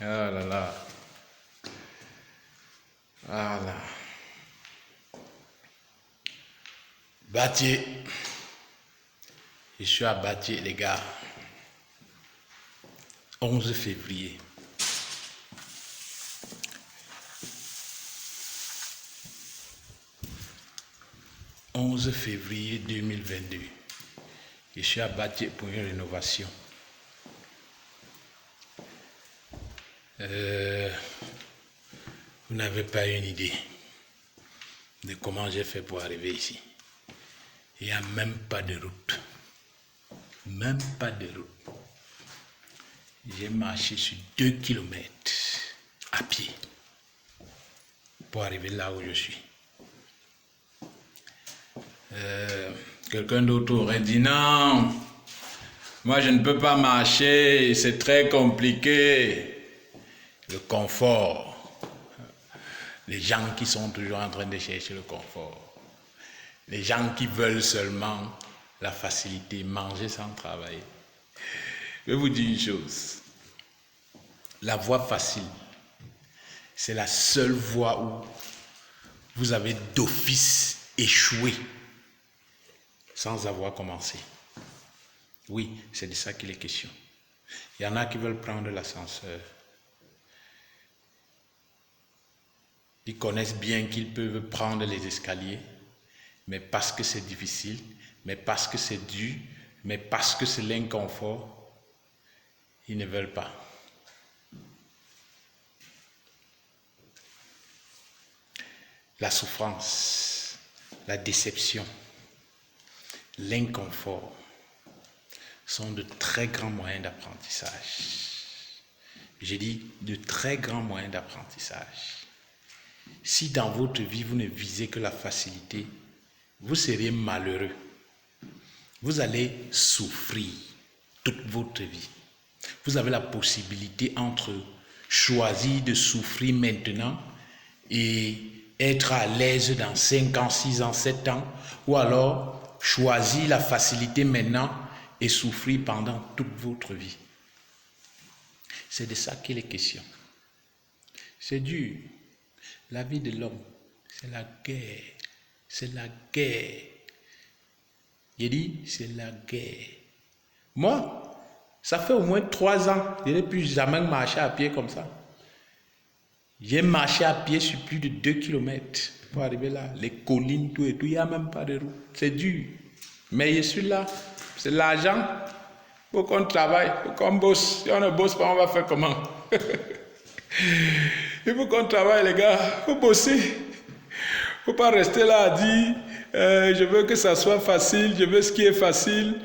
Ah là là. Ah là. Bâtier. Je suis à Bâtier, les gars. 11 février. « 11 février 2022. Je suis à Bâtier pour une rénovation. Vous n'avez pas une idée de comment j'ai fait pour arriver ici. Il n'y a même pas de route. Même pas de route. J'ai marché sur 2 kilomètres à pied pour arriver là où je suis. Quelqu'un d'autre aurait dit non, moi je ne peux pas marcher, c'est très compliqué. Le confort, les gens qui sont toujours en train de chercher le confort, les gens qui veulent seulement la facilité, manger sans travailler. Je vais vous dire une chose, la voie facile, c'est la seule voie où vous avez d'office échoué sans avoir commencé. Oui, c'est de ça qu'il est question. Il y en a qui veulent prendre l'ascenseur. Ils connaissent bien qu'ils peuvent prendre les escaliers, mais parce que c'est difficile, mais parce que c'est dur, mais parce que c'est l'inconfort, ils ne veulent pas. La souffrance, la déception, l'inconfort sont de très grands moyens d'apprentissage. J'ai dit de très grands moyens d'apprentissage. Si dans votre vie, vous ne visez que la facilité, vous serez malheureux. Vous allez souffrir toute votre vie. Vous avez la possibilité entre choisir de souffrir maintenant et être à l'aise dans 5 ans, 6 ans, 7 ans, ou alors choisir la facilité maintenant et souffrir pendant toute votre vie. C'est de ça qu'il est question. C'est dur. La vie de l'homme, c'est la guerre. C'est la guerre. J'ai dit, c'est la guerre. Moi, ça fait au moins 3 ans, je n'ai plus jamais marché à pied comme ça. J'ai marché à pied sur plus de 2 kilomètres pour arriver là. Les collines, tout et tout, il n'y a même pas de route. C'est dur. Mais je suis là. C'est l'argent. Il faut qu'on travaille, il faut qu'on bosse. Si on ne bosse pas, on va faire comment? Il faut qu'on travaille, les gars. Il faut bosser. Il ne faut pas rester là à dire je veux que ça soit facile, je veux ce qui est facile.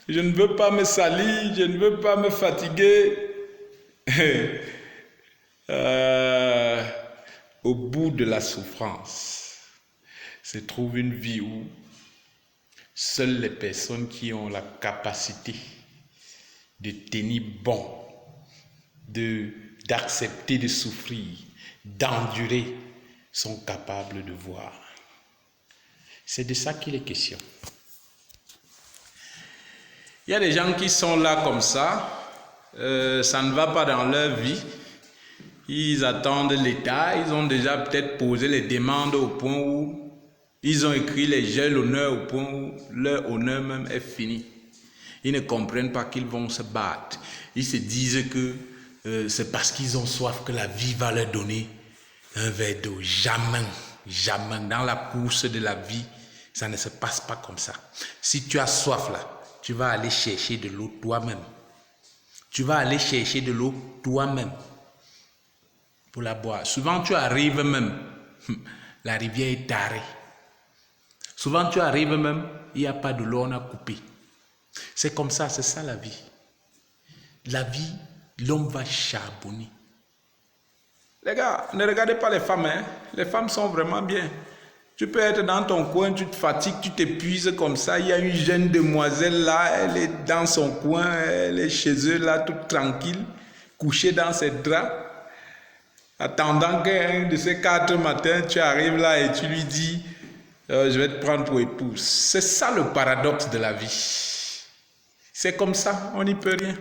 Je ne veux pas me salir, je ne veux pas me fatiguer. Au bout de la souffrance se trouve une vie où seules les personnes qui ont la capacité de tenir bon, d'accepter de souffrir, d'endurer, sont capables de voir. C'est de ça qu'il est question. Il y a des gens qui sont là comme ça, ça ne va pas dans leur vie. Ils attendent l'État, ils ont déjà peut-être posé les demandes au point où ils ont écrit les gels honneurs au point où leur honneur même est fini. Ils ne comprennent pas qu'ils vont se battre. Ils se disent que c'est parce qu'ils ont soif que la vie va leur donner un verre d'eau. Jamais, jamais. Dans la course de la vie, ça ne se passe pas comme ça. Si tu as soif là, tu vas aller chercher de l'eau toi-même. Tu vas aller chercher de l'eau toi-même pour la boire. Souvent, tu arrives même, la rivière est tarée. Souvent, tu arrives même, il n'y a pas de l'eau, on a coupé. C'est comme ça, c'est ça la vie. La vie, l'homme va charbonner. Les gars, ne regardez pas les femmes, hein. Les femmes sont vraiment bien. Tu peux être dans ton coin, tu te fatigues, tu t'épuises comme ça. Il y a une jeune demoiselle là, elle est dans son coin, elle est chez eux là, toute tranquille, couchée dans ses draps. Attendant qu'un de ces 4 matins, tu arrives là et tu lui dis je vais te prendre pour épouse. C'est ça le paradoxe de la vie. C'est comme ça, on n'y peut rien.